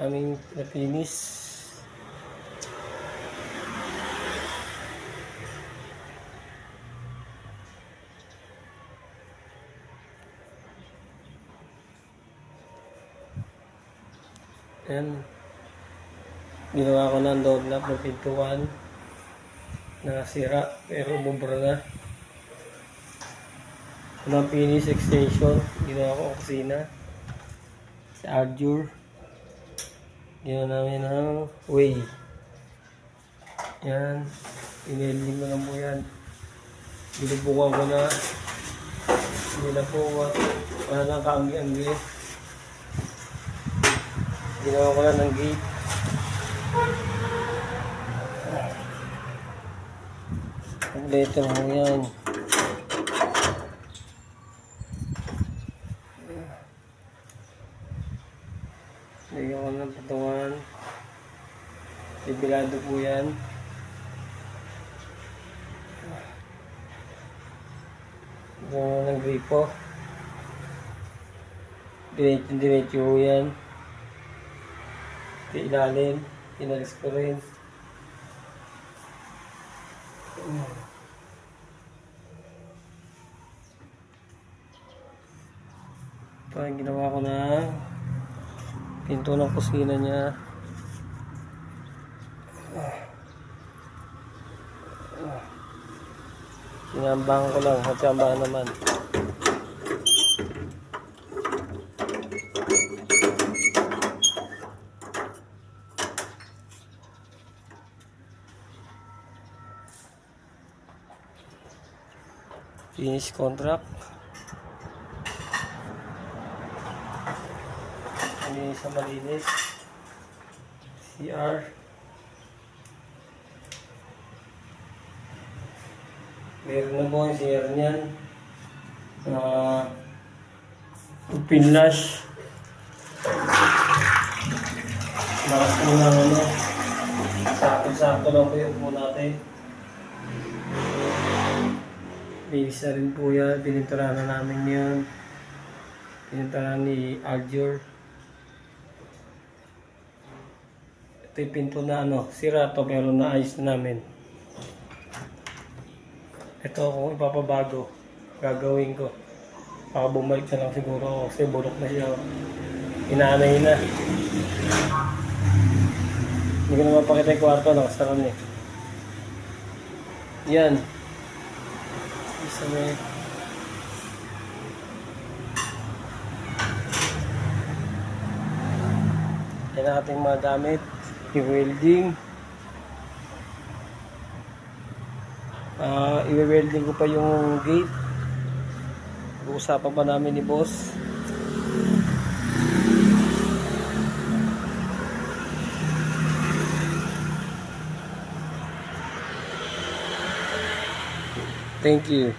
aming napinis. Ayan. Ginawa ko ng door knob ng pintuan. Nakasira pero bubura na. Ng finish extension. Ginawa ko kusina. Sa Arjur. Ginawa namin ng way. Yan. Inelding ko lang po yan. Binubukan ko na. Hindi na po wala nang kaanggi-anggi. Ginawa ko lang ng gate. Kompleto mo yan. Lagyan ko ng patungan. Sibilado po yan. Lagyan ko ng gripo. Diretso po yan. Sa ilalim. Inalis ko rin. Ito ang ginawa ko na pinto ng kusina niya. Sinambahan ko lang, matsambahan naman. Finish contract. Ini sa malinis. CR. Meron na po yung CR niyan. Pinlash. Lakas po lang ano. Sakto-sakto lang po yung po natin. Linis na rin po yan. Pininturahan na namin yun. Pininturahan ni Arjur. Ito yung pinto na sira to pero naayos na namin. Ito kung ipapabago, gagawin ko. Baka bumalik na lang siguro ako kasi burok na siya. Inaanay na. Hindi ko na mapakita yung kwarto, nakasara na eh. Yan. Isa na eh. Yan ang ating mga gamit. Yung welding. I-welding ko pa yung gate. Uusapan pa namin ni boss. Thank you.